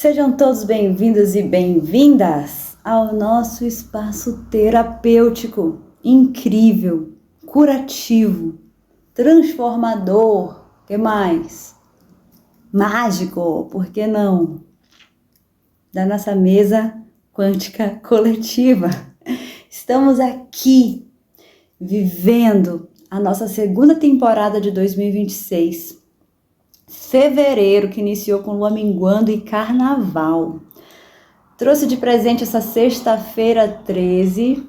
Sejam todos bem-vindos e bem-vindas ao nosso espaço terapêutico incrível, curativo, transformador, que mais? Mágico, por que não? Da nossa mesa quântica coletiva. Estamos aqui vivendo a nossa segunda temporada de 2026. Fevereiro, que iniciou com lua minguando e carnaval. Trouxe de presente essa sexta-feira 13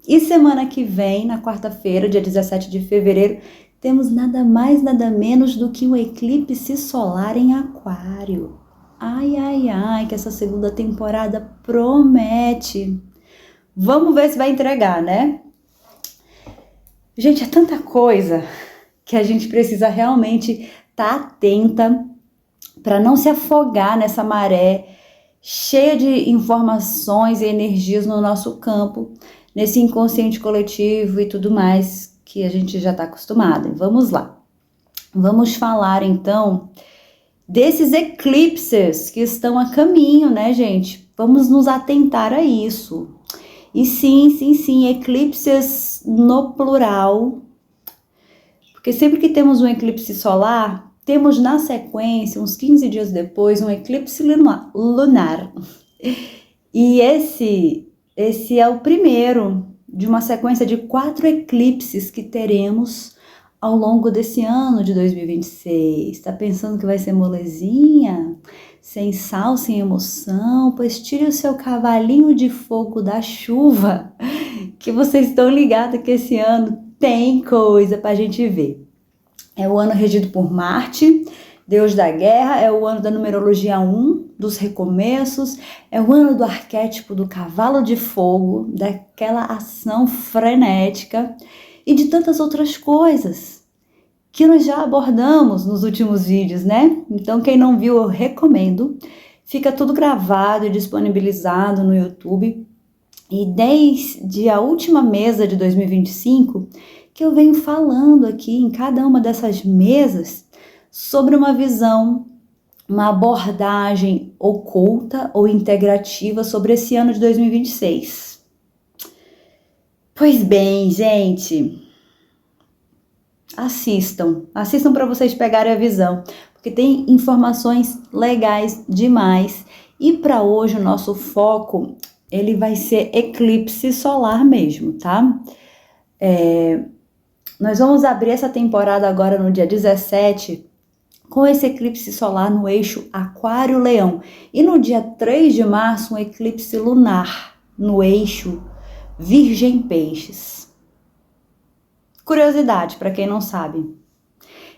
e semana que vem, na quarta-feira, dia 17 de fevereiro, temos nada mais, nada menos do que um eclipse solar em Aquário. Ai, ai, ai, que essa segunda temporada promete. Vamos ver se vai entregar, né? Gente, é tanta coisa que a gente precisa realmente estar atenta para não se afogar nessa maré cheia de informações e energias no nosso campo, nesse inconsciente coletivo e tudo mais que a gente já está acostumado. Vamos lá. Vamos falar então desses eclipses que estão a caminho, né, gente? Vamos nos atentar a isso. E sim, eclipses no plural. Porque sempre que temos um eclipse solar, temos na sequência, uns 15 dias depois, um eclipse lunar. E esse é o primeiro de uma sequência de 4 eclipses que teremos ao longo desse ano de 2026. Tá pensando que vai ser molezinha? Sem sal, sem emoção? Pois tire o seu cavalinho de fogo da chuva, que vocês estão ligados que esse ano tem coisa pra gente ver. É o ano regido por Marte, Deus da guerra, é o ano da numerologia 1, dos recomeços, é o ano do arquétipo do cavalo de fogo, daquela ação frenética e de tantas outras coisas que nós já abordamos nos últimos vídeos, né? Então, quem não viu, eu recomendo. Fica tudo gravado e disponibilizado no YouTube. E desde a última mesa de 2025, que eu venho falando aqui em cada uma dessas mesas sobre uma visão, uma abordagem oculta ou integrativa sobre esse ano de 2026. Pois bem, gente, assistam para vocês pegarem a visão, porque tem informações legais demais. E para hoje o nosso foco, ele vai ser eclipse solar mesmo, tá? Nós vamos abrir essa temporada agora no dia 17 com esse eclipse solar no eixo Aquário-Leão. E no dia 3 de março, um eclipse lunar no eixo Virgem-Peixes. Curiosidade, para quem não sabe.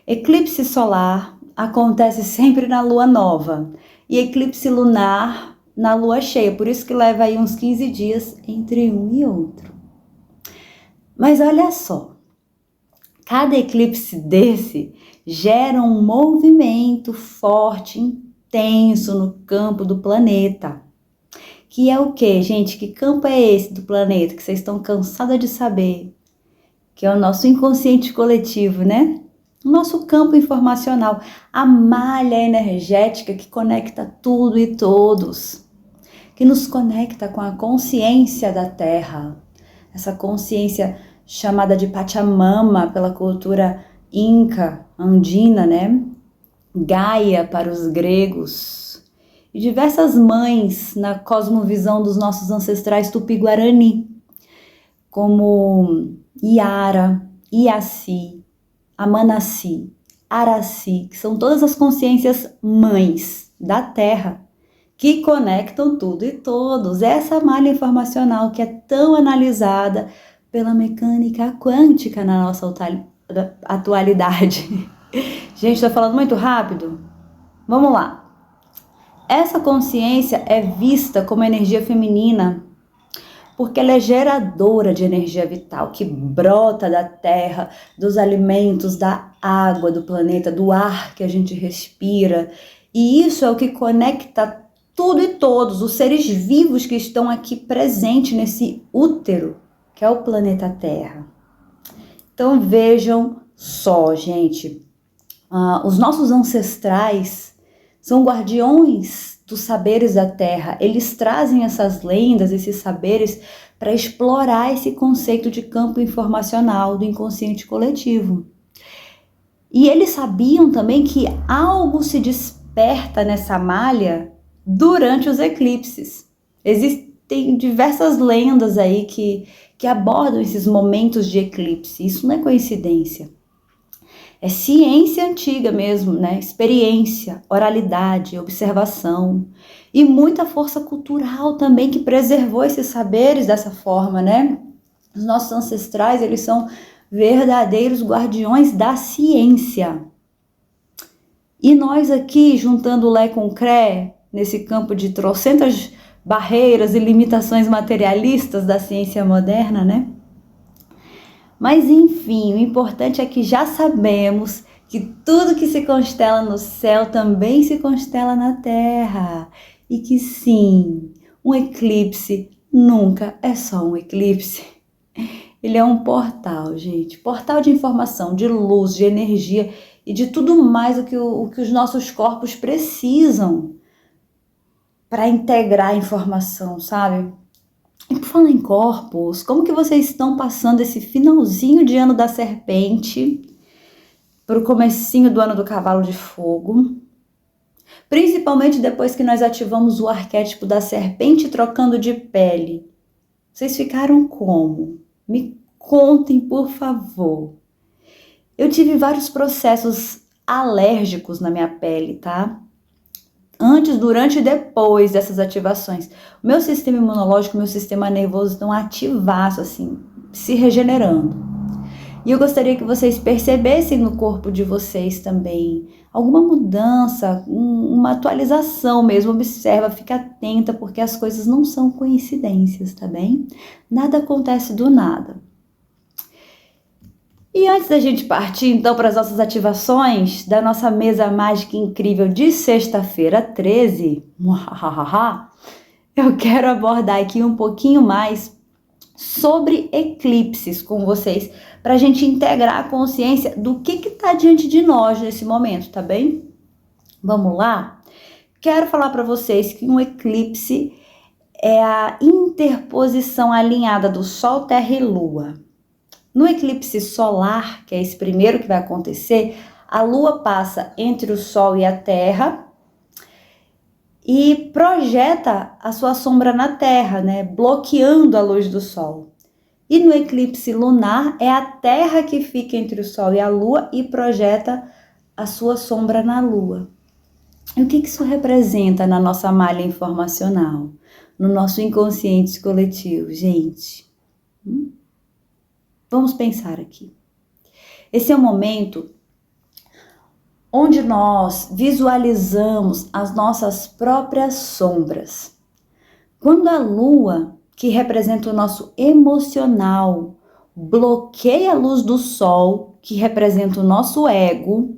Eclipse solar acontece sempre na lua nova e eclipse lunar na lua cheia. Por isso que leva aí uns 15 dias entre um e outro. Mas olha só. Cada eclipse desse gera um movimento forte, intenso no campo do planeta. Que é o quê, gente? Que campo é esse do planeta que vocês estão cansadas de saber? Que é o nosso inconsciente coletivo, né? O nosso campo informacional, a malha energética que conecta tudo e todos. Que nos conecta com a consciência da Terra. Essa consciência chamada de Pachamama pela cultura inca, andina, né? Gaia para os gregos. E diversas mães na cosmovisão dos nossos ancestrais tupi-guarani, como Iara, Iaci, Amanaci, Araci, que são todas as consciências mães da Terra, que conectam tudo e todos. Essa malha informacional que é tão analisada pela mecânica quântica na nossa atualidade. Gente, estou falando muito rápido? Vamos lá. Essa consciência é vista como energia feminina porque ela é geradora de energia vital que brota da terra, dos alimentos, da água do planeta, do ar que a gente respira. E isso é o que conecta tudo e todos, os seres vivos que estão aqui presentes nesse útero, que é o planeta Terra. Então vejam só, gente, os nossos ancestrais são guardiões dos saberes da Terra. Eles trazem essas lendas, esses saberes, para explorar esse conceito de campo informacional do inconsciente coletivo. E eles sabiam também que algo se desperta nessa malha durante os eclipses. Existem diversas lendas aí que abordam esses momentos de eclipse. Isso não é coincidência. É ciência antiga mesmo, né? Experiência, oralidade, observação e muita força cultural também que preservou esses saberes dessa forma, né? Os nossos ancestrais, eles são verdadeiros guardiões da ciência. E nós aqui, juntando Lé com Cré, nesse campo de trocentas barreiras e limitações materialistas da ciência moderna, né? Mas enfim, o importante é que já sabemos que tudo que se constela no céu também se constela na Terra. E que sim, um eclipse nunca é só um eclipse. Ele é um portal, gente. Portal de informação, de luz, de energia e de tudo mais o que os nossos corpos precisam para integrar a informação, sabe? E por falar em corpos, como que vocês estão passando esse finalzinho de ano da serpente para o comecinho do ano do cavalo de fogo? Principalmente depois que nós ativamos o arquétipo da serpente trocando de pele. Vocês ficaram como? Me contem, por favor. Eu tive vários processos alérgicos na minha pele, tá? Antes, durante e depois dessas ativações. O meu sistema imunológico, meu sistema nervoso estão ativados, assim, se regenerando. E eu gostaria que vocês percebessem no corpo de vocês também alguma mudança, uma atualização mesmo. Observa, fica atenta, porque as coisas não são coincidências, tá bem? Nada acontece do nada. E antes da gente partir, então, para as nossas ativações da nossa mesa mágica incrível de sexta-feira 13, eu quero abordar aqui um pouquinho mais sobre eclipses com vocês, para a gente integrar a consciência do que está diante de nós nesse momento, tá bem? Vamos lá? Quero falar para vocês que um eclipse é a interposição alinhada do Sol, Terra e Lua. No eclipse solar, que é esse primeiro que vai acontecer, a Lua passa entre o Sol e a Terra e projeta a sua sombra na Terra, né? Bloqueando a luz do Sol. E no eclipse lunar, é a Terra que fica entre o Sol e a Lua e projeta a sua sombra na Lua. E o que isso representa na nossa malha informacional, no nosso inconsciente coletivo, gente? Vamos pensar aqui. Esse é o momento onde nós visualizamos as nossas próprias sombras. Quando a Lua, que representa o nosso emocional, bloqueia a luz do Sol, que representa o nosso ego,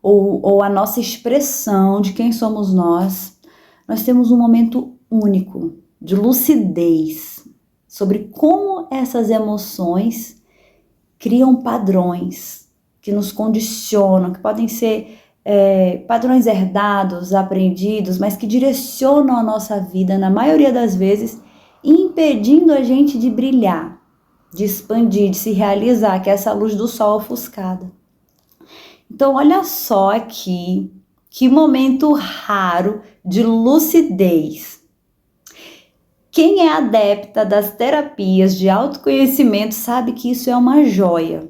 ou a nossa expressão de quem somos nós temos um momento único de lucidez sobre como essas emoções criam padrões que nos condicionam, que podem ser padrões herdados, aprendidos, mas que direcionam a nossa vida, na maioria das vezes, impedindo a gente de brilhar, de expandir, de se realizar, que é essa luz do sol ofuscada. Então, olha só aqui, que momento raro de lucidez. Quem é adepta das terapias de autoconhecimento sabe que isso é uma joia.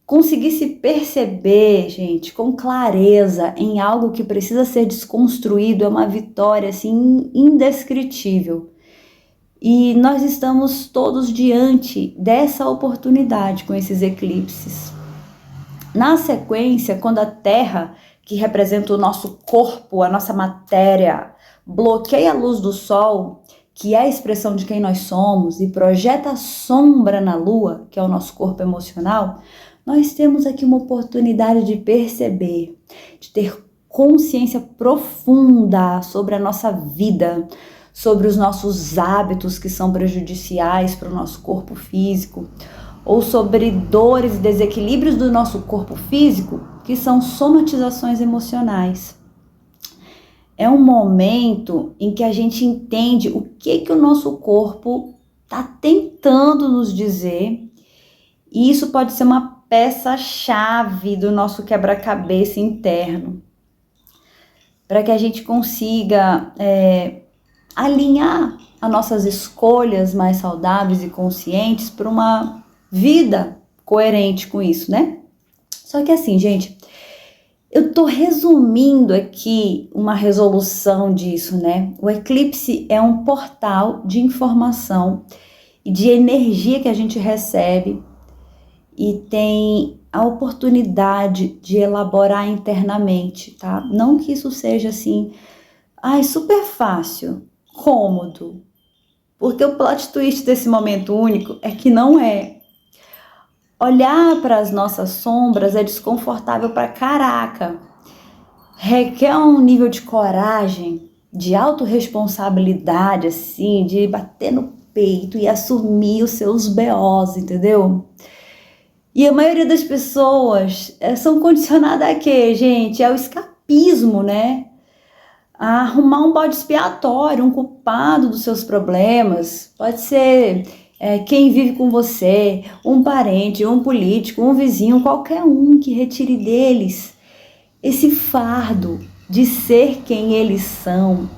Conseguir se perceber, gente, com clareza em algo que precisa ser desconstruído é uma vitória, assim, indescritível. E nós estamos todos diante dessa oportunidade com esses eclipses. Na sequência, quando a Terra, que representa o nosso corpo, a nossa matéria, bloqueia a luz do Sol, que é a expressão de quem nós somos, e projeta a sombra na Lua, que é o nosso corpo emocional, nós temos aqui uma oportunidade de perceber, de ter consciência profunda sobre a nossa vida, sobre os nossos hábitos que são prejudiciais para o nosso corpo físico, ou sobre dores e desequilíbrios do nosso corpo físico, que são somatizações emocionais. É um momento em que a gente entende o que o nosso corpo está tentando nos dizer, e isso pode ser uma peça-chave do nosso quebra-cabeça interno, para que a gente consiga alinhar as nossas escolhas mais saudáveis e conscientes para uma vida coerente com isso, né? Só que assim, gente, eu tô resumindo aqui uma resolução disso, né? O eclipse é um portal de informação e de energia que a gente recebe e tem a oportunidade de elaborar internamente, tá? Não que isso seja assim, super fácil, cômodo, porque o plot twist desse momento único é que não é. Olhar para as nossas sombras é desconfortável pra caraca. Requer um nível de coragem, de autorresponsabilidade, assim, de bater no peito e assumir os seus BOs, entendeu? E a maioria das pessoas são condicionadas a quê, gente? Ao escapismo, né? A arrumar um bode expiatório, um culpado dos seus problemas. Pode ser quem vive com você, um parente, um político, um vizinho, qualquer um que retire deles esse fardo de ser quem eles são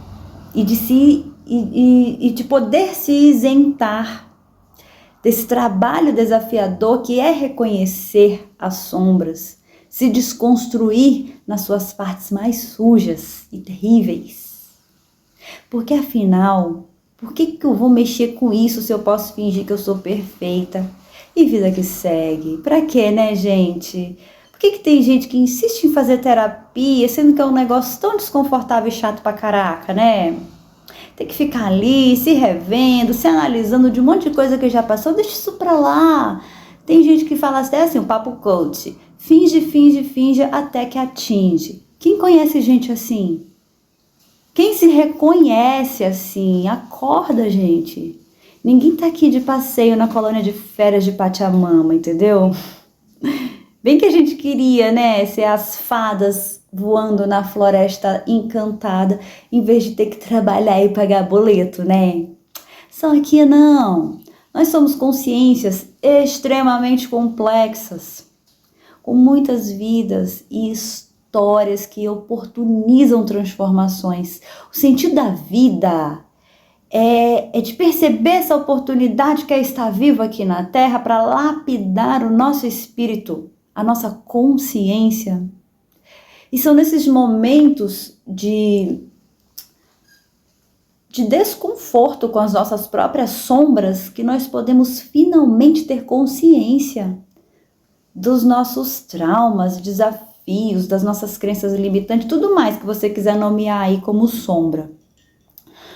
e de poder se isentar desse trabalho desafiador que é reconhecer as sombras, se desconstruir nas suas partes mais sujas e terríveis. Porque afinal, por que eu vou mexer com isso se eu posso fingir que eu sou perfeita? E vida que segue. Pra quê, né, gente? Por que tem gente que insiste em fazer terapia, sendo que é um negócio tão desconfortável e chato pra caraca, né? Tem que ficar ali, se revendo, se analisando de um monte de coisa que já passou, deixa isso pra lá. Tem gente que fala até assim, o papo coach, finge até que atinge. Quem conhece gente assim? Quem se reconhece assim? Acorda, gente. Ninguém tá aqui de passeio na colônia de férias de Pachamama, entendeu? Bem que a gente queria, né, ser as fadas voando na floresta encantada, em vez de ter que trabalhar e pagar boleto, né? Só que não. Nós somos consciências extremamente complexas, com muitas vidas e histórias que oportunizam transformações. O sentido da vida é de perceber essa oportunidade que é estar vivo aqui na Terra para lapidar o nosso espírito, a nossa consciência. E são nesses momentos de desconforto com as nossas próprias sombras que nós podemos finalmente ter consciência dos nossos traumas, desafios, das nossas crenças limitantes, tudo mais que você quiser nomear aí como sombra.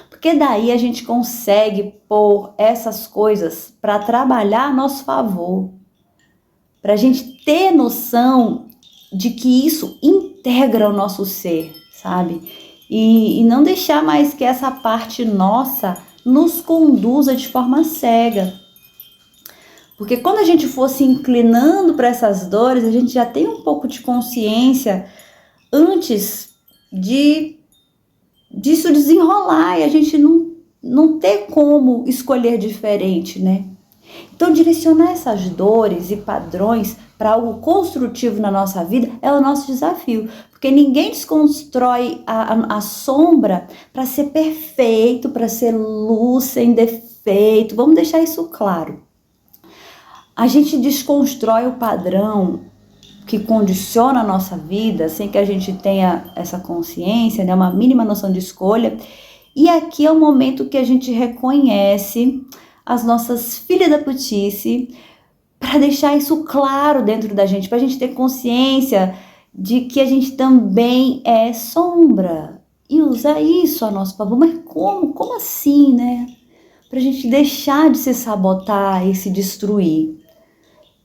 Porque daí a gente consegue pôr essas coisas para trabalhar a nosso favor, para a gente ter noção de que isso integra o nosso ser, sabe? E não deixar mais que essa parte nossa nos conduza de forma cega. Porque quando a gente for se inclinando para essas dores, a gente já tem um pouco de consciência antes disso desenrolar e a gente não ter como escolher diferente, né? Então, direcionar essas dores e padrões para algo construtivo na nossa vida é o nosso desafio, porque ninguém desconstrói a sombra para ser perfeito, para ser luz sem defeito. Vamos deixar isso claro. A gente desconstrói o padrão que condiciona a nossa vida sem que a gente tenha essa consciência, né, uma mínima noção de escolha. E aqui é o momento que a gente reconhece as nossas filhas da putice para deixar isso claro dentro da gente, para a gente ter consciência de que a gente também é sombra e usar isso a nosso favor. Mas como? Como assim, né? Para a gente deixar de se sabotar e se destruir.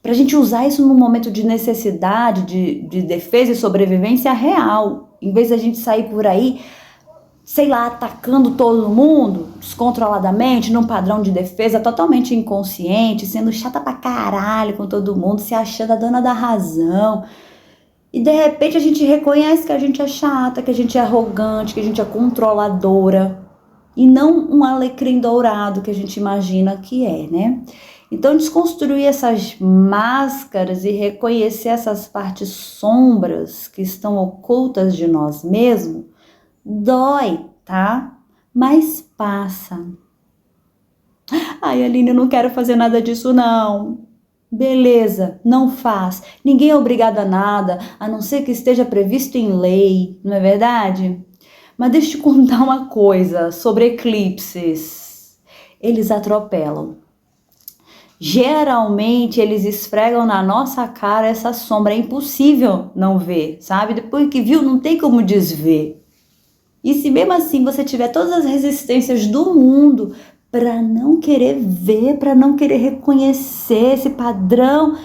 Para a gente usar isso num momento de necessidade, de defesa e sobrevivência real. Em vez da gente sair por aí, sei lá, atacando todo mundo descontroladamente, num padrão de defesa totalmente inconsciente, sendo chata pra caralho com todo mundo, se achando a dona da razão. E de repente a gente reconhece que a gente é chata, que a gente é arrogante, que a gente é controladora. E não um alecrim dourado que a gente imagina que é, né? Então, desconstruir essas máscaras e reconhecer essas partes sombras que estão ocultas de nós mesmos, dói, tá? Mas passa. Ai, Aline, eu não quero fazer nada disso, não. Beleza, não faz. Ninguém é obrigado a nada, a não ser que esteja previsto em lei, não é verdade? Mas deixa eu te contar uma coisa sobre eclipses. Eles atropelam. Geralmente eles esfregam na nossa cara essa sombra, é impossível não ver, sabe? Depois que viu, não tem como desver. E se mesmo assim você tiver todas as resistências do mundo para não querer ver, para não querer reconhecer esse padrão,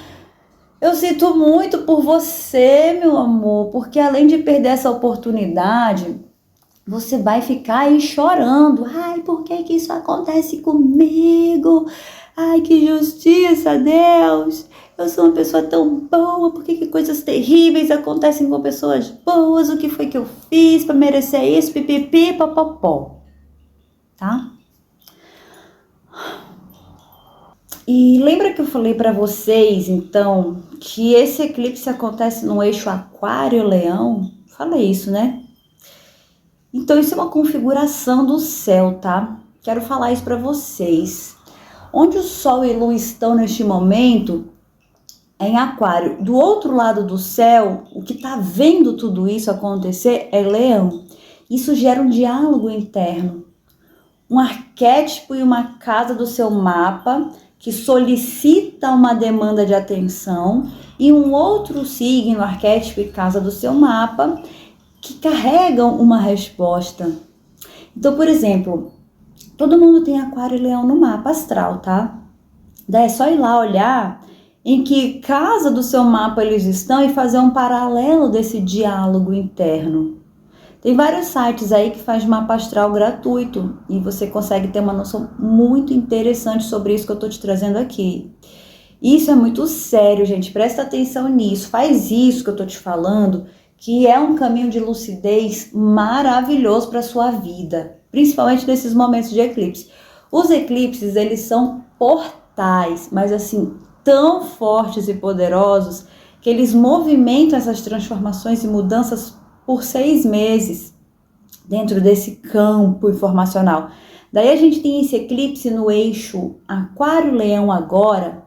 eu sinto muito por você, meu amor, porque além de perder essa oportunidade, você vai ficar aí chorando. Ai, por que que isso acontece comigo? Ai, que justiça, Deus! Eu sou uma pessoa tão boa, por que que coisas terríveis acontecem com pessoas boas? O que foi que eu fiz para merecer isso? Pipipi, popopó. Tá? E lembra que eu falei para vocês, então, que esse eclipse acontece no eixo Aquário-Leão? Falei isso, né? Então, isso é uma configuração do céu, tá? Quero falar isso para vocês. Onde o Sol e Lua estão neste momento, é em Aquário. Do outro lado do céu, o que está vendo tudo isso acontecer é Leão. Isso gera um diálogo interno, um arquétipo e uma casa do seu mapa que solicita uma demanda de atenção e um outro signo, arquétipo e casa do seu mapa que carregam uma resposta. Então, por exemplo, todo mundo tem Aquário e Leão no mapa astral, tá? Daí é só ir lá olhar em que casa do seu mapa eles estão e fazer um paralelo desse diálogo interno. Tem vários sites aí que faz mapa astral gratuito e você consegue ter uma noção muito interessante sobre isso que eu tô te trazendo aqui. Isso é muito sério, gente. Presta atenção nisso. Faz isso que eu tô te falando, que é um caminho de lucidez maravilhoso para sua vida, principalmente nesses momentos de eclipse. Os eclipses, eles são portais, mas assim, tão fortes e poderosos que eles movimentam essas transformações e mudanças por 6 meses dentro desse campo informacional. Daí a gente tem esse eclipse no eixo Aquário-Leão agora,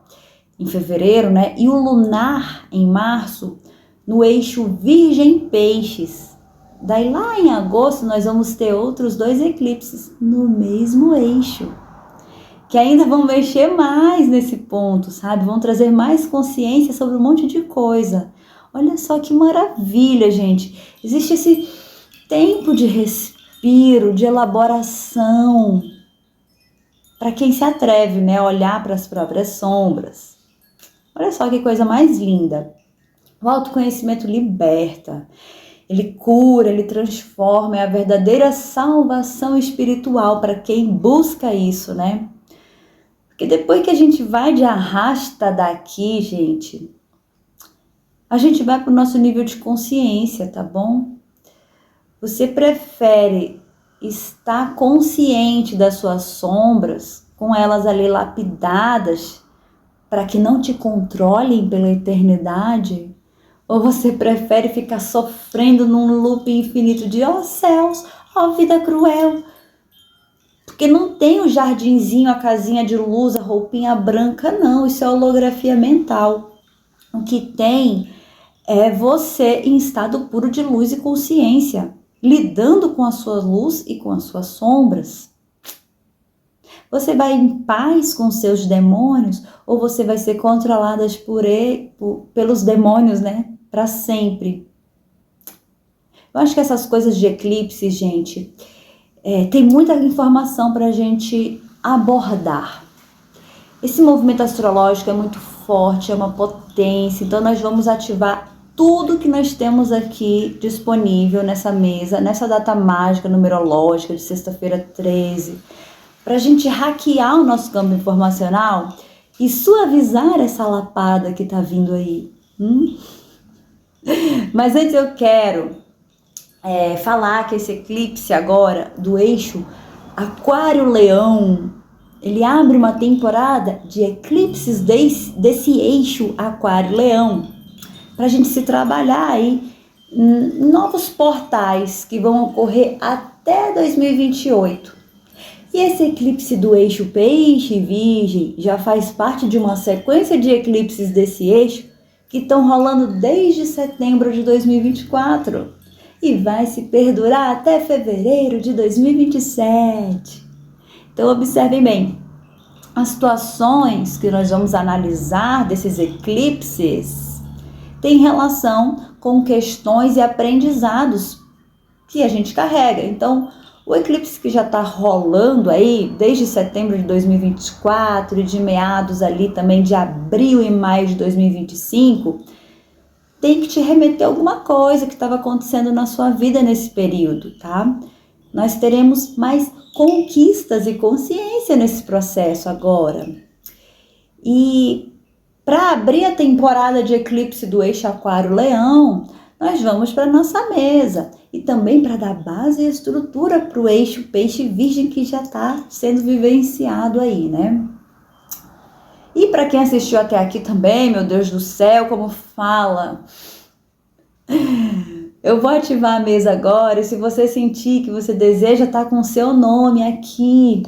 em fevereiro, né? E o lunar em março no eixo Virgem-Peixes. Daí lá em agosto nós vamos ter outros 2 eclipses no mesmo eixo, que ainda vão mexer mais nesse ponto, sabe? Vão trazer mais consciência sobre um monte de coisa. Olha só que maravilha, gente. Existe esse tempo de respiro, de elaboração, para quem se atreve, né, a olhar para as próprias sombras. Olha só que coisa mais linda. O autoconhecimento liberta, ele cura, ele transforma, é a verdadeira salvação espiritual para quem busca isso, né? Porque depois que a gente vai de arrasta daqui, gente, a gente vai para o nosso nível de consciência, tá bom? Você prefere estar consciente das suas sombras, com elas ali lapidadas, para que não te controlem pela eternidade? Ou você prefere ficar sofrendo num loop infinito de ó céus, ó vida cruel? Porque não tem o jardinzinho, a casinha de luz, a roupinha branca, não. Isso é holografia mental. O que tem é você em estado puro de luz e consciência, lidando com a sua luz e com as suas sombras. Você vai em paz com seus demônios ou você vai ser controlada pelos demônios, né? Para sempre. Eu acho que essas coisas de eclipse, gente, tem muita informação para a gente abordar. Esse movimento astrológico é muito forte, é uma potência, então nós vamos ativar tudo que nós temos aqui disponível nessa mesa, nessa data mágica numerológica de sexta-feira 13, para a gente hackear o nosso campo informacional e suavizar essa lapada que está vindo aí. Mas antes eu quero falar que esse eclipse agora do eixo Aquário-Leão, ele abre uma temporada de eclipses desse eixo Aquário-Leão, para a gente se trabalhar aí em novos portais que vão ocorrer até 2028. E esse eclipse do eixo Peixe-Virgem já faz parte de uma sequência de eclipses desse eixo que estão rolando desde setembro de 2024 e vai se perdurar até fevereiro de 2027. Então observem bem, as situações que nós vamos analisar desses eclipses têm relação com questões e aprendizados que a gente carrega. Então, o eclipse que já está rolando aí desde setembro de 2024 e de meados ali também de abril e maio de 2025, tem que te remeter a alguma coisa que estava acontecendo na sua vida nesse período, tá? Nós teremos mais conquistas e consciência nesse processo agora. E para abrir a temporada de eclipse do eixo Aquário-Leão, nós vamos para nossa mesa e também para dar base e estrutura para o eixo Peixe-Virgem que já está sendo vivenciado aí, né? E para quem assistiu até aqui também, meu Deus do céu, como fala. Eu vou ativar a mesa agora e se você sentir que você deseja estar com o seu nome aqui,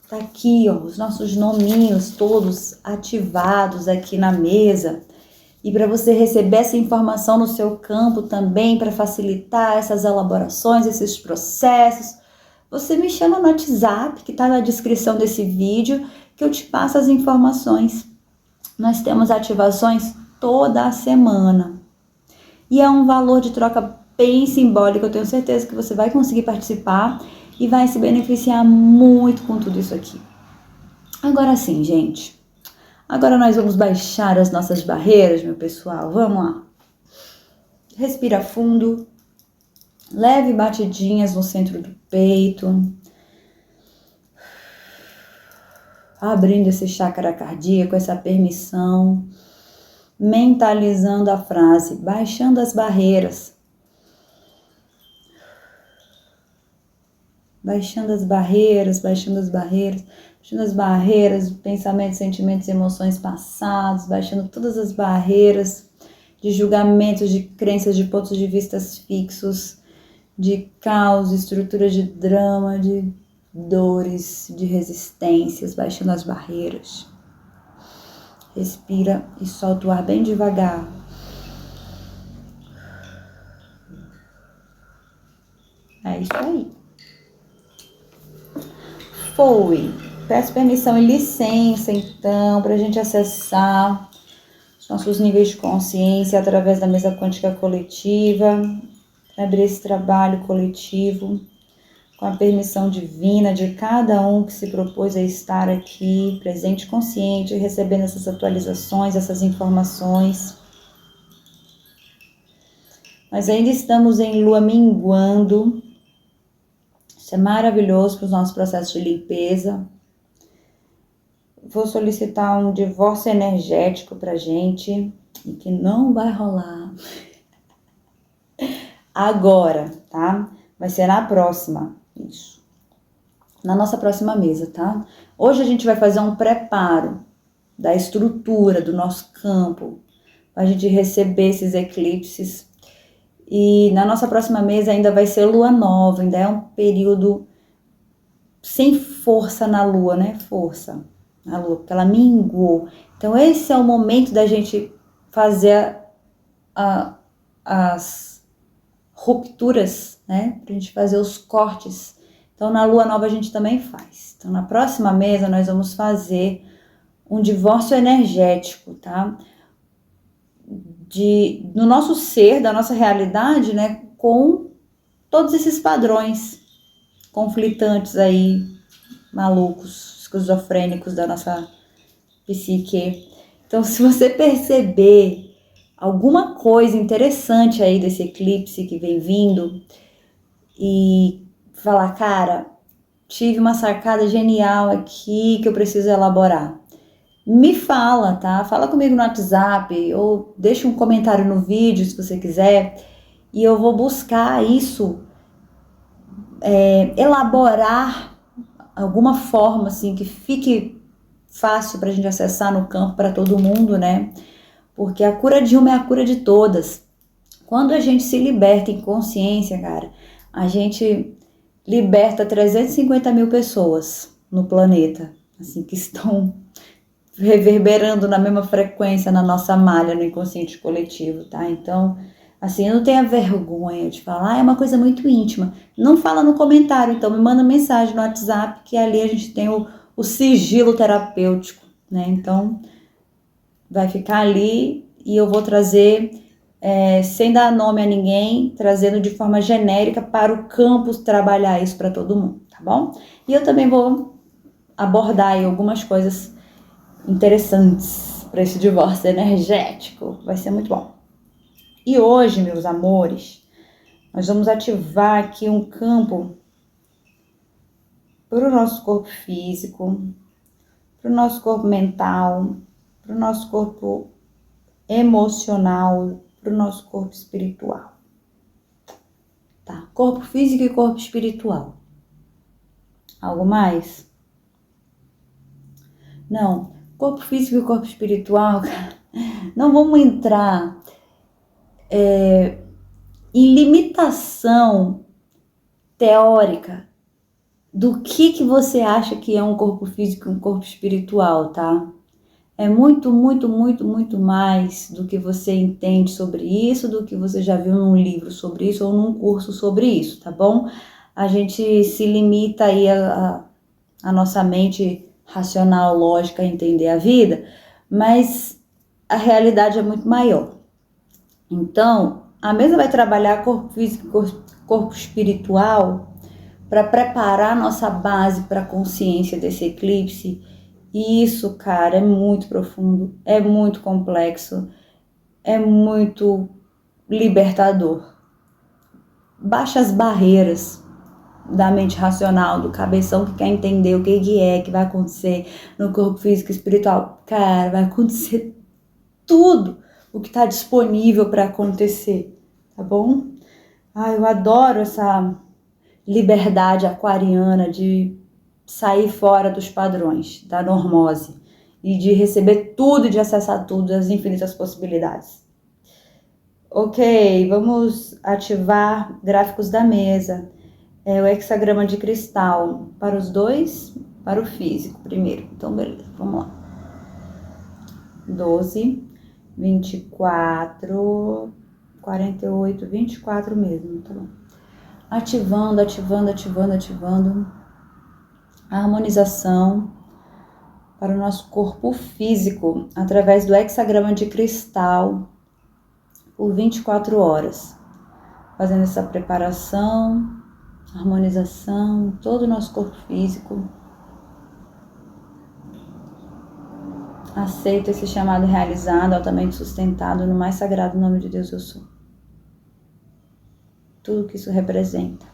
tá aqui, ó, os nossos nominhos todos ativados aqui na mesa. E para você receber essa informação no seu campo também, para facilitar essas elaborações, esses processos, você me chama no WhatsApp, que está na descrição desse vídeo, que eu te passo as informações. Nós temos ativações toda a semana. E é um valor de troca bem simbólico, eu tenho certeza que você vai conseguir participar e vai se beneficiar muito com tudo isso aqui. Agora sim, gente. Agora nós vamos baixar as nossas barreiras, meu pessoal. Vamos lá. Respira fundo. Leve batidinhas no centro do peito. Abrindo esse chakra cardíaco, essa permissão. Mentalizando a frase, baixando as barreiras. Baixando as barreiras, baixando as barreiras. Baixando as barreiras, pensamentos, sentimentos, emoções passados, baixando todas as barreiras de julgamentos, de crenças, de pontos de vista fixos, de caos, estruturas de drama, de dores, de resistências, baixando as barreiras. Respira e solta o ar bem devagar. É isso aí. Foi. Peço permissão e licença, então, para a gente acessar os nossos níveis de consciência através da mesa quântica coletiva, abrir esse trabalho coletivo com a permissão divina de cada um que se propôs a estar aqui, presente, consciente, recebendo essas atualizações, essas informações. Nós ainda estamos em lua minguando. Isso é maravilhoso para os nossos processos de limpeza. Vou solicitar um divórcio energético pra gente, e que não vai rolar agora, tá? Vai ser na próxima, isso. Na nossa próxima mesa, tá? Hoje a gente vai fazer um preparo da estrutura do nosso campo, pra gente receber esses eclipses. E na nossa próxima mesa ainda vai ser lua nova, ainda é um período sem força na lua, né? Força. A lua, porque ela minguou. Então esse é o momento da gente fazer as rupturas, né? Pra gente fazer os cortes. Então na lua nova a gente também faz. Então na próxima mesa nós vamos fazer um divórcio energético, tá? Do nosso ser, da nossa realidade, né? Com todos esses padrões conflitantes aí, malucos, esquizofrênicos da nossa psique. Então, se você perceber alguma coisa interessante aí desse eclipse que vem vindo e falar, cara, tive uma sacada genial aqui que eu preciso elaborar. me fala, tá? Fala comigo no WhatsApp ou deixa um comentário no vídeo se você quiser e eu vou buscar isso, elaborar alguma forma assim que fique fácil pra gente acessar no campo para todo mundo, né? Porque a cura de uma é a cura de todas. Quando a gente se liberta em consciência, cara, a gente liberta 350 mil pessoas no planeta, assim, que estão reverberando na mesma frequência na nossa malha, no inconsciente coletivo, tá? Então, assim, não tenha vergonha de falar, é uma coisa muito íntima. Não fala no comentário, então me manda mensagem no WhatsApp, que ali a gente tem o sigilo terapêutico, né? Então, vai ficar ali e eu vou trazer, sem dar nome a ninguém, trazendo de forma genérica para o campus trabalhar isso para todo mundo, tá bom? E eu também vou abordar aí algumas coisas interessantes para esse divórcio energético. Vai ser muito bom. E hoje, meus amores, nós vamos ativar aqui um campo para o nosso corpo físico, para o nosso corpo mental, para o nosso corpo emocional, para o nosso corpo espiritual. Tá? Corpo físico e corpo espiritual. Algo mais? Não. Corpo físico e corpo espiritual, não vamos entrar em limitação teórica do que você acha que é um corpo físico e um corpo espiritual, tá? É muito, muito, muito, muito mais do que você entende sobre isso, do que você já viu num livro sobre isso ou num curso sobre isso, tá bom? A gente se limita aí a nossa mente racional, lógica a entender a vida, mas a realidade é muito maior. Então, a mesa vai trabalhar corpo físico e corpo espiritual para preparar a nossa base para a consciência desse eclipse. E isso, cara, é muito profundo, é muito complexo, é muito libertador. Baixa as barreiras da mente racional, do cabeção que quer entender o que vai acontecer no corpo físico e espiritual. Cara, vai acontecer tudo o que está disponível para acontecer, tá bom? Eu adoro essa liberdade aquariana de sair fora dos padrões, da normose e de receber tudo e de acessar tudo, as infinitas possibilidades. Ok, vamos ativar gráficos da mesa. O hexagrama de cristal para os dois, para o físico primeiro. Então, beleza, vamos lá. 12, 24, 48, 24 mesmo, tá bom. Ativando, ativando, ativando, ativando a harmonização para o nosso corpo físico através do hexagrama de cristal por 24 horas. Fazendo essa preparação, harmonização, todo o nosso corpo físico. Aceito esse chamado realizado, altamente sustentado no mais sagrado nome de Deus eu sou. Tudo que isso representa.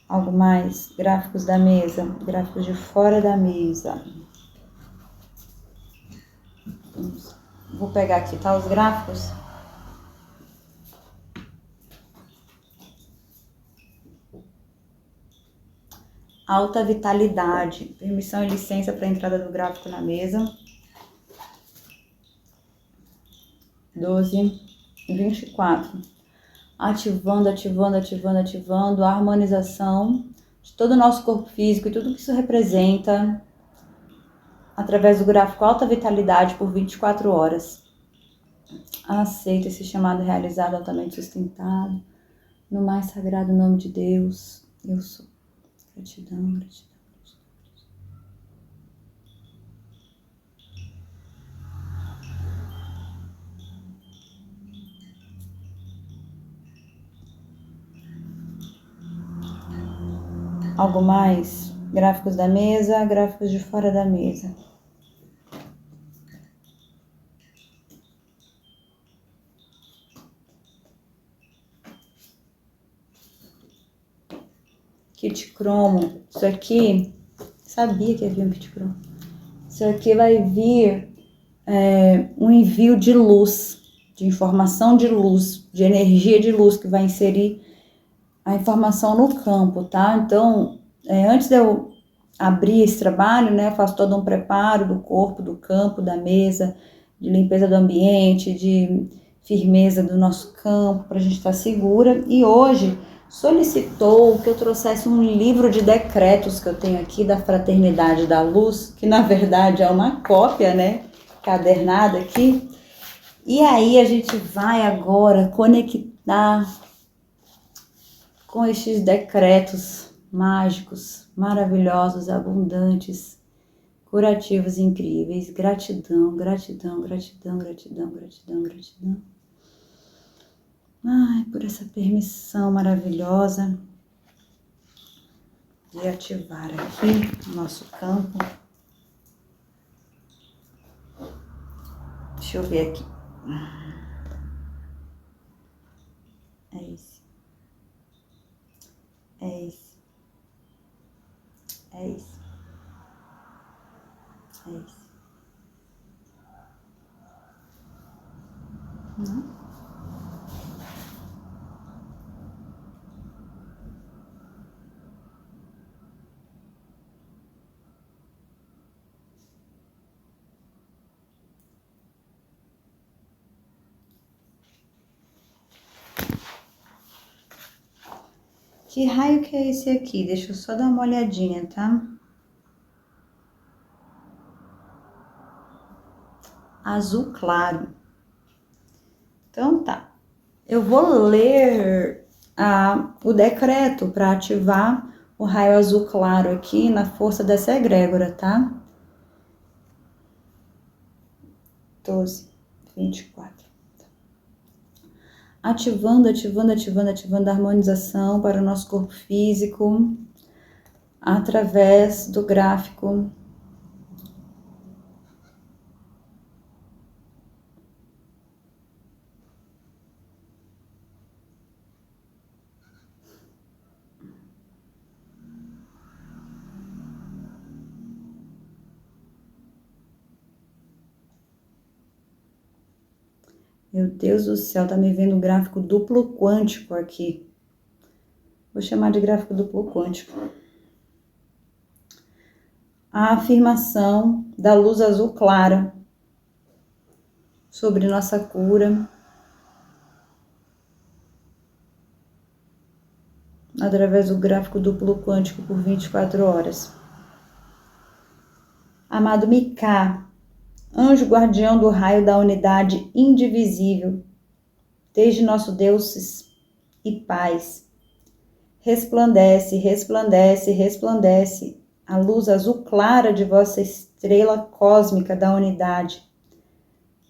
Algo mais? Gráficos da mesa, gráficos de fora da mesa. Vou pegar aqui, tá? Os gráficos. Alta vitalidade. Permissão e licença para a entrada do gráfico na mesa. 12, 24. Ativando, ativando, ativando, ativando a harmonização de todo o nosso corpo físico e tudo que isso representa através do gráfico Alta Vitalidade por 24 horas. Aceito esse chamado realizado, altamente sustentado, no mais sagrado nome de Deus, eu sou. Gratidão, gratidão. Algo mais? Gráficos da mesa, gráficos de fora da mesa. kit cromo. Isso aqui, sabia que havia um kit cromo. Isso aqui vai vir um envio de luz, de informação de luz, de energia de luz, que vai inserir a informação no campo, tá? Então, antes de eu abrir esse trabalho, né, eu faço todo um preparo do corpo, do campo, da mesa, de limpeza do ambiente, de firmeza do nosso campo, para a gente estar segura. E hoje solicitou que eu trouxesse um livro de decretos que eu tenho aqui da Fraternidade da Luz, que na verdade é uma cópia, né, cadernada aqui. E aí a gente vai agora conectar com estes decretos mágicos, maravilhosos, abundantes, curativos, incríveis. Gratidão, gratidão, gratidão, gratidão, gratidão, gratidão. Ai, por essa permissão maravilhosa de ativar aqui o nosso campo. Deixa eu ver aqui. É isso. É isso. É isso. É isso. Que raio que é esse aqui? Deixa eu só dar uma olhadinha, tá? Azul claro. Então tá. Eu vou ler o decreto para ativar o raio azul claro aqui na força dessa egrégora, tá? 12, 24. Ativando, ativando, ativando, ativando a harmonização para o nosso corpo físico através do gráfico. Meu Deus do céu, tá me vendo um gráfico duplo quântico aqui. Vou chamar de gráfico duplo quântico. A afirmação da luz azul clara sobre nossa cura através do gráfico duplo quântico por 24 horas. Amado Mika, anjo guardião do raio da unidade indivisível, desde nosso Deus e paz, resplandece, resplandece, resplandece a luz azul clara de vossa estrela cósmica da unidade,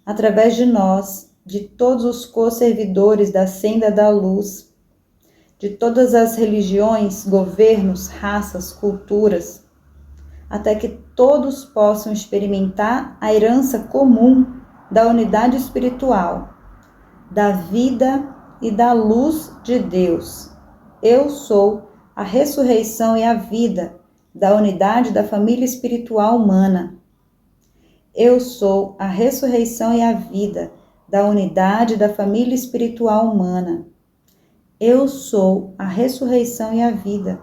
através de nós, de todos os co-servidores da senda da luz, de todas as religiões, governos, raças, culturas, até que todos possam experimentar a herança comum da unidade espiritual, da vida e da luz de Deus. Eu sou a ressurreição e a vida da unidade da família espiritual humana. Eu sou a ressurreição e a vida da unidade da família espiritual humana. Eu sou a ressurreição e a vida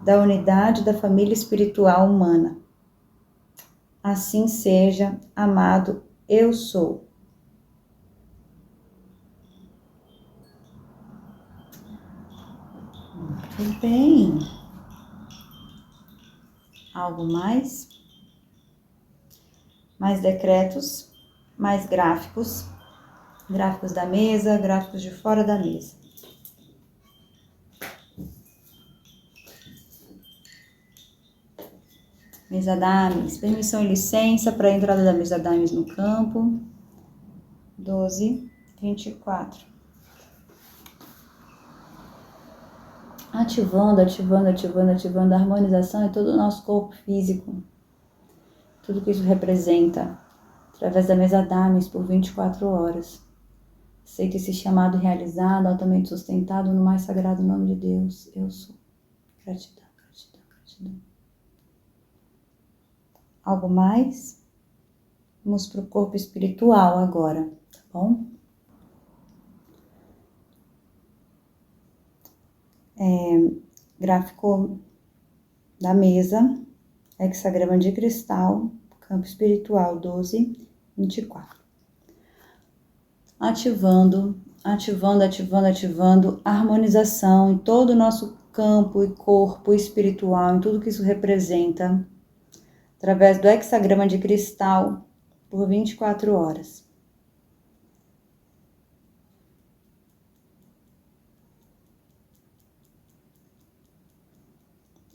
da unidade da família espiritual humana. Assim seja, amado, eu sou. Muito bem. Algo mais? Mais decretos, mais gráficos. Gráficos da mesa, gráficos de fora da mesa. Mesa Dames, permissão e licença para a entrada da mesa Dames no campo. 12, 24. Ativando, ativando, ativando, ativando a harmonização em todo o nosso corpo físico. Tudo que isso representa. Através da mesa Dames por 24 horas. Aceite esse chamado realizado, altamente sustentado no mais sagrado nome de Deus. Eu sou. Gratidão. Gratidão. Algo mais? Vamos para o corpo espiritual agora, tá bom? Gráfico da mesa, hexagrama de cristal, campo espiritual 1224. Ativando a harmonização em todo o nosso campo e corpo espiritual, em tudo que isso representa, através do hexagrama de cristal, por 24 horas.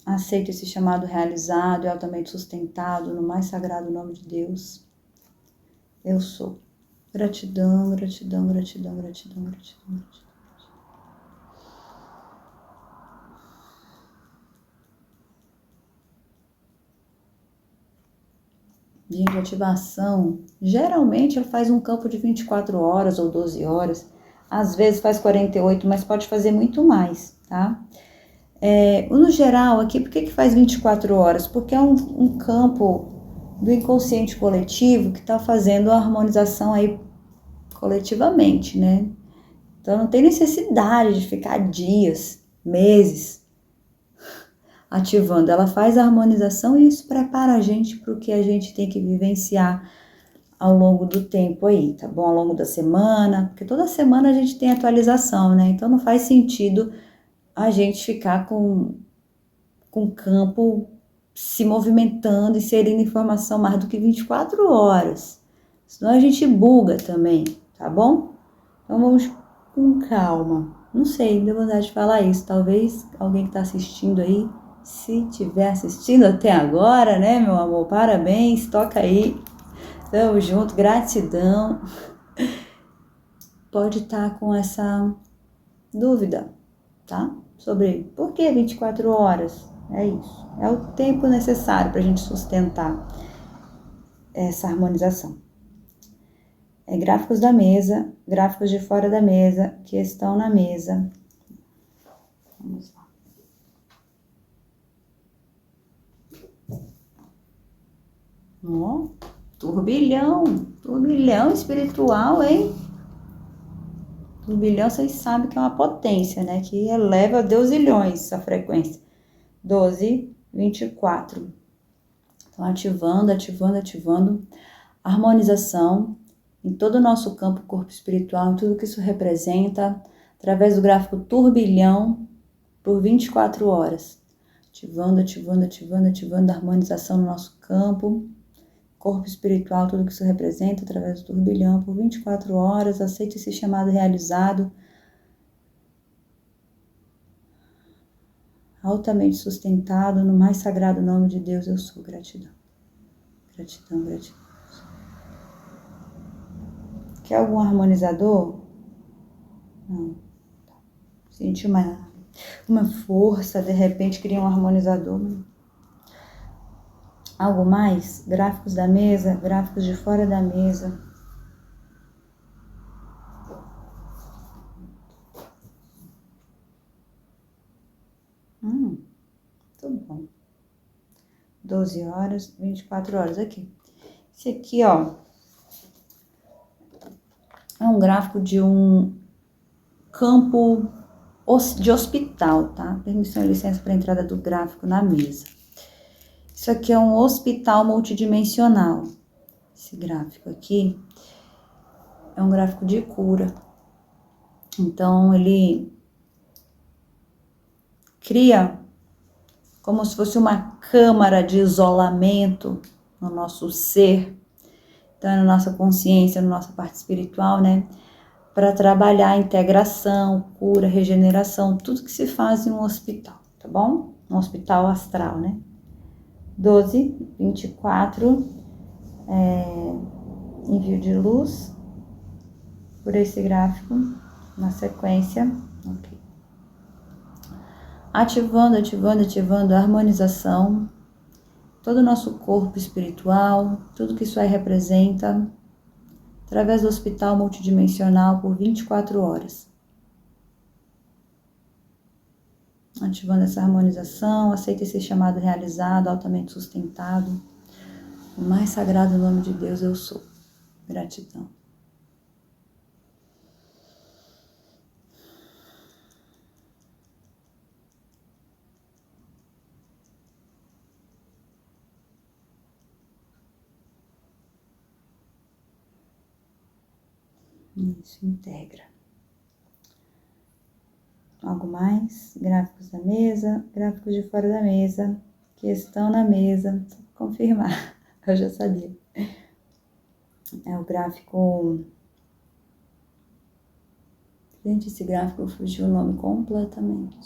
Aceito esse chamado realizado e altamente sustentado no mais sagrado nome de Deus. Eu sou. Gratidão, gratidão, gratidão, gratidão, gratidão, gratidão. De ativação, geralmente ela faz um campo de 24 horas ou 12 horas, às vezes faz 48, mas pode fazer muito mais, tá? No geral, aqui, por que faz 24 horas? Porque é um campo do inconsciente coletivo que está fazendo a harmonização aí coletivamente, né? Então não tem necessidade de ficar dias, meses ativando. Ela faz a harmonização e isso prepara a gente para o que a gente tem que vivenciar ao longo do tempo aí, tá bom? Ao longo da semana, porque toda semana a gente tem atualização, né? Então não faz sentido a gente ficar com o campo se movimentando e inserindo informação mais do que 24 horas. Senão a gente buga também, tá bom? Então vamos com calma. Não sei, deu vontade de falar isso. Talvez alguém que está assistindo aí, se estiver assistindo até agora, né, meu amor? Parabéns, toca aí. Tamo junto, gratidão. Pode estar com essa dúvida, tá? Sobre por que 24 horas? É isso. É o tempo necessário para a gente sustentar essa harmonização. Gráficos da mesa, gráficos de fora da mesa, que estão na mesa. Vamos lá. Ó, turbilhão espiritual, hein? Turbilhão, vocês sabem que é uma potência, né? Que eleva a deusilhões a frequência. 12, 24. Então, ativando. Harmonização em todo o nosso campo, corpo espiritual, em tudo que isso representa, através do gráfico turbilhão, por 24 horas. Ativando a harmonização no nosso campo, corpo espiritual, tudo que isso representa, através do turbilhão, por 24 horas. Aceite esse chamado realizado, altamente sustentado no mais sagrado nome de Deus. Eu sou. Gratidão. Gratidão, gratidão. Quer algum harmonizador? Não. Sente uma força, de repente cria um harmonizador. Algo mais? Gráficos da mesa, gráficos de fora da mesa. Muito bom. 12 horas, 24 horas aqui. Esse aqui, ó, é um gráfico de um campo de hospital, tá? Permissão e licença para entrada do gráfico na mesa. Isso aqui é um hospital multidimensional. Esse gráfico aqui é um gráfico de cura. Então, ele cria como se fosse uma câmara de isolamento no nosso ser, então na nossa consciência, na nossa parte espiritual, né? Para trabalhar a integração, cura, regeneração, tudo que se faz em um hospital, tá bom? Um hospital astral, né? 12, 24, envio de luz por esse gráfico, na sequência, ok. Ativando a harmonização, todo o nosso corpo espiritual, tudo que isso aí representa, através do hospital multidimensional por 24 horas. ativando essa harmonização. Aceita esse chamado realizado, altamente sustentado. O mais sagrado nome de Deus eu sou. Gratidão. Isso, integra. Algo mais? Gráficos da mesa, gráficos de fora da mesa, que estão na mesa. Só pra confirmar, eu já sabia. É o gráfico... Gente, esse gráfico fugiu o nome completamente.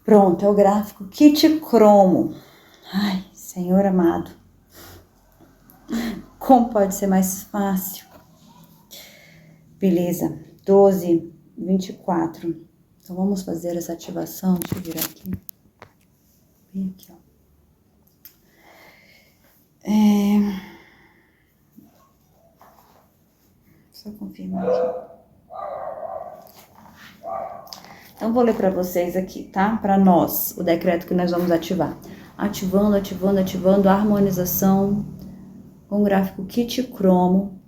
Pronto, é o gráfico Kit Cromo. Ai, Senhor amado. Como pode ser mais fácil? Beleza, 12, 24. Então, vamos fazer essa ativação. Deixa eu virar aqui. Bem aqui, ó. Só confirmar aqui. Então, vou ler para vocês aqui, tá? Para nós, o decreto que nós vamos ativar. Ativando, ativando, ativando a harmonização com o gráfico Kit Cromo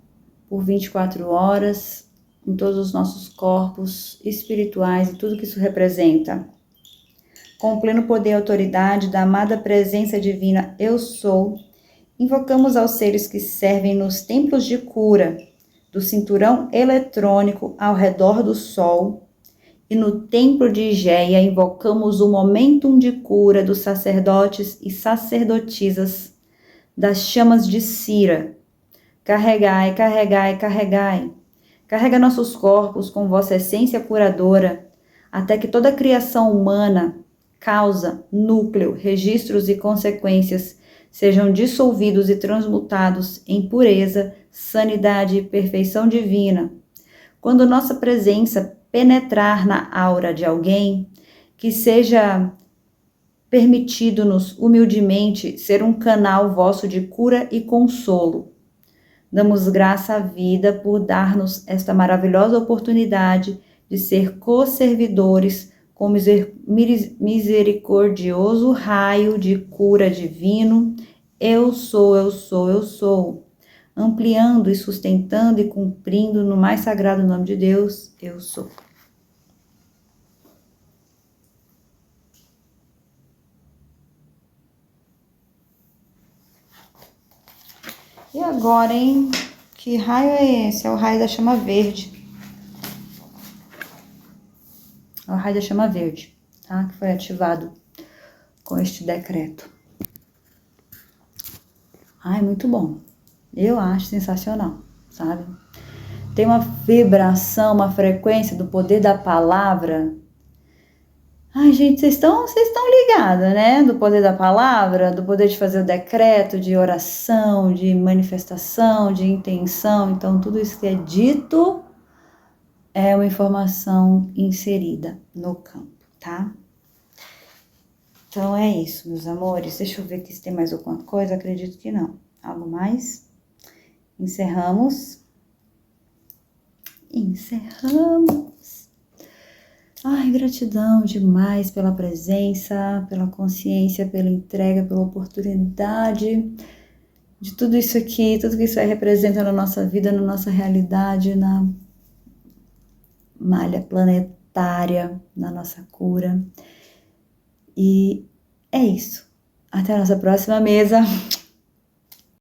por 24 horas em todos os nossos corpos espirituais e tudo que isso representa. Com o pleno poder e autoridade da amada presença divina Eu Sou, invocamos aos seres que servem nos templos de cura, do cinturão eletrônico ao redor do Sol, e no templo de Igeia invocamos o momentum de cura dos sacerdotes e sacerdotisas das chamas de Cira. Carregai, carregai, carregai. Carrega nossos corpos com vossa essência curadora, até que toda a criação humana, causa, núcleo, registros e consequências sejam dissolvidos e transmutados em pureza, sanidade e perfeição divina. Quando nossa presença penetrar na aura de alguém, que seja permitido-nos humildemente ser um canal vosso de cura e consolo. Damos graça à vida por dar-nos esta maravilhosa oportunidade de ser co-servidores com misericordioso raio de cura divino. Eu sou, eu sou, eu sou. Ampliando e sustentando e cumprindo no mais sagrado nome de Deus, eu sou. E agora, hein? Que raio é esse? É o raio da chama verde. É o raio da chama verde, tá? Que foi ativado com este decreto. Ai, muito bom. Eu acho sensacional, sabe? Tem uma vibração, uma frequência do poder da palavra. Ai, gente, vocês estão ligados, né? Do poder da palavra, do poder de fazer o decreto, de oração, de manifestação, de intenção. Então, tudo isso que é dito é uma informação inserida no campo, tá? Então, é isso, meus amores. Deixa eu ver aqui se tem mais alguma coisa. Acredito que não. Algo mais? Encerramos. Encerramos. Ai, gratidão demais pela presença, pela consciência, pela entrega, pela oportunidade de tudo isso aqui, tudo que isso aí representa na nossa vida, na nossa realidade, na malha planetária, na nossa cura. E é isso. Até a nossa próxima mesa.